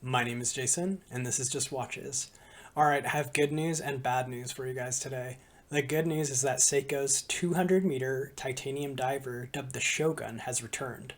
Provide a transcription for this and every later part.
My name is Jason, and this is Just Watches. Alright, I have good news and bad news for you guys today. The good news is that Seiko's 200-meter titanium diver, dubbed the Shogun, has returned.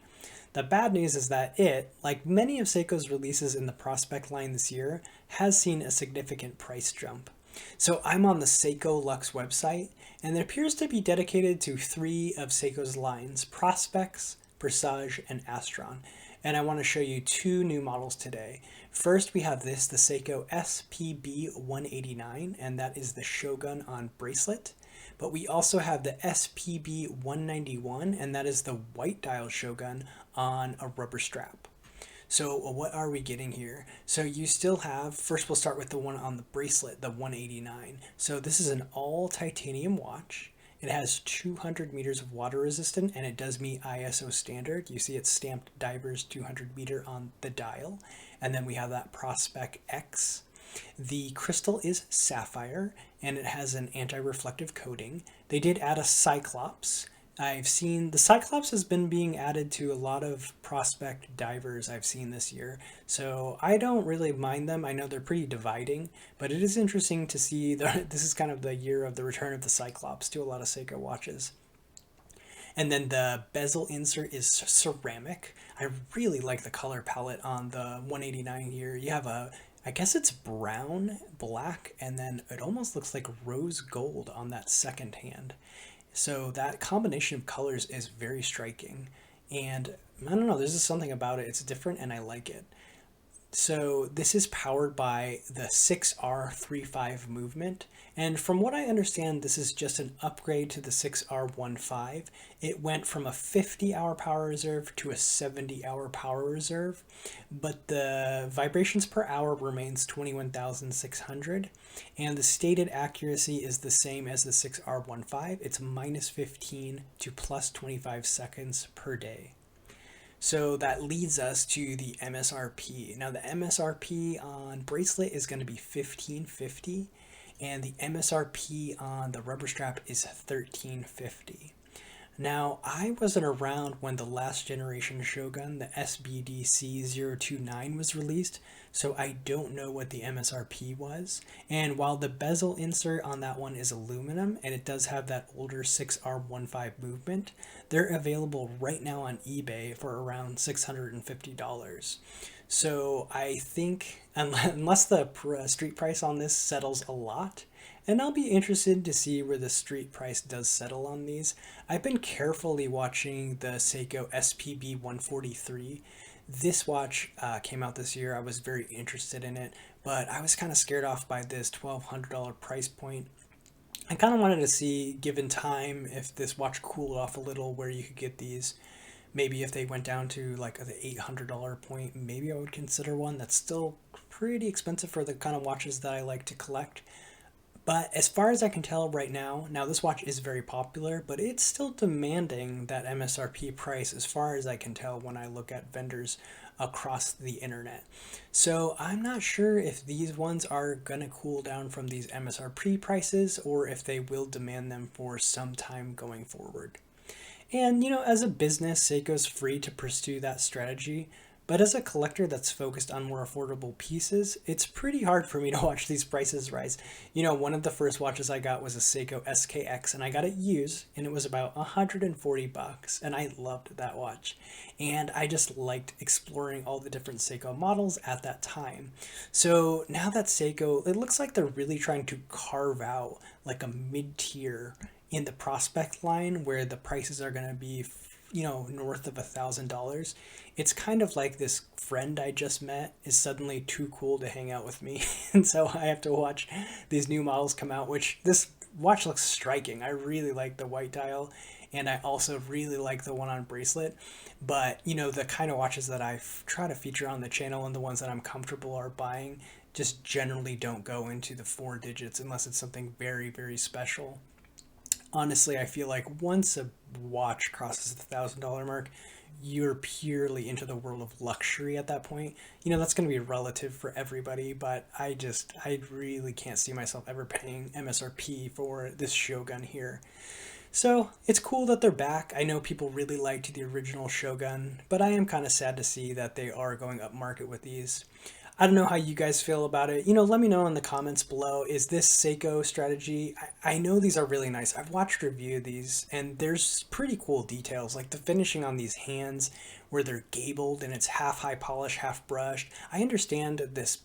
The bad news is that it, like many of Seiko's releases in the Prospect line this year, has seen a significant price jump. So I'm on the Seiko Lux website, and it appears to be dedicated to three of Seiko's lines, Prospects, Presage, and Astron. And I want to show you two new models today. First, we have the Seiko SPB189, and that is the Shogun on bracelet. But we also have the SPB191, and that is the white dial Shogun on a rubber strap. So what are we getting here? So you still have, first we'll start with the one on the bracelet, the 189. So this is an all titanium watch. It has 200 meters of water resistant, and it does meet ISO standard. You see it's stamped Divers 200 meter on the dial. And then we have that Prospect X. The crystal is sapphire, and it has an anti-reflective coating. They did add a Cyclops. I've seen the Cyclops has been being added to a lot of Prospect divers I've seen this year, so I don't really mind them. I know they're pretty dividing, but it is interesting to see that this is kind of the year of the return of the Cyclops to a lot of Seiko watches. And then the bezel insert is ceramic. I really like the color palette on the 189 here. You have I guess it's brown, black, and then it almost looks like rose gold on that second hand. So that combination of colors is very striking. And I don't know, there's just something about it. It's different and I like it. So this is powered by the 6R35 movement. And from what I understand, this is just an upgrade to the 6R15. It went from a 50-hour power reserve to a 70-hour power reserve, but the vibrations per hour remains 21,600, and the stated accuracy is the same as the 6R15. It's minus 15 to plus 25 seconds per day. So that leads us to the MSRP. Now the MSRP on bracelet is going to be $1,550, and the MSRP on the rubber strap is $1,350. Now, I wasn't around when the last generation Shogun, the SBDC129, was released, so I don't know what the MSRP was. And while the bezel insert on that one is aluminum, and it does have that older 6R15 movement, they're available right now on eBay for around $650. So I think, unless the street price on this settles a lot, and I'll be interested to see where the street price does settle on these. I've been carefully watching the Seiko SPB143. This watch came out this year. I was very interested in it, but I was kind of scared off by this $1,200 price point. I kind of wanted to see, given time, if this watch cooled off a little, where you could get these. Maybe if they went down to like the $800 point, maybe I would consider one. That's still pretty expensive for the kind of watches that I like to collect. But as far as I can tell right now, this watch is very popular, but it's still demanding that MSRP price as far as I can tell when I look at vendors across the internet. So I'm not sure if these ones are going to cool down from these MSRP prices or if they will demand them for some time going forward. And, as a business, Seiko's free to pursue that strategy. But as a collector that's focused on more affordable pieces, it's pretty hard for me to watch these prices rise. One of the first watches I got was a Seiko SKX, and I got it used, and it was about $140, and I loved that watch. And I just liked exploring all the different Seiko models at that time. So now that Seiko, it looks like they're really trying to carve out like a mid-tier in the Prospect line where the prices are going to be north of $1,000. It's kind of like this friend I just met is suddenly too cool to hang out with me. And so I have to watch these new models come out, which this watch looks striking. I really like the white dial, and I also really like the one on bracelet. But, the kind of watches that I try to feature on the channel and the ones that I'm comfortable are buying just generally don't go into the 4 digits unless it's something very, very special. Honestly, I feel like once a watch crosses the $1,000 mark, you're purely into the world of luxury at that point. That's going to be relative for everybody, but I really can't see myself ever paying MSRP for this Shogun here. So it's cool that they're back. I know people really liked the original Shogun, but I am kind of sad to see that they are going up market with these. I don't know how you guys feel about it. Let me know in the comments below. Is this Seiko strategy? I know these are really nice. I've watched review of these and there's pretty cool details, like the finishing on these hands where they're gabled and it's half high polish, half brushed. I understand this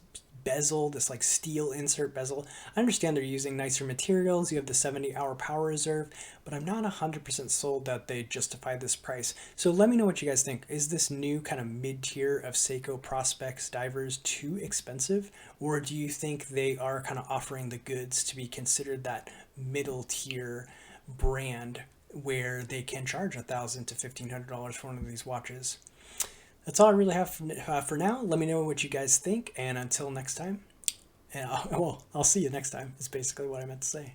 bezel, this like steel insert bezel. I understand they're using nicer materials. You have the 70-hour power reserve, but I'm not 100% sold that they justify this price. So let me know what you guys think. Is this new kind of mid-tier of Seiko Prospex divers too expensive? Or do you think they are kind of offering the goods to be considered that middle tier brand where they can charge $1,000 to $1,500 for one of these watches? That's all I really have for now. Let me know what you guys think, and until next time, and I'll see you next time, is basically what I meant to say.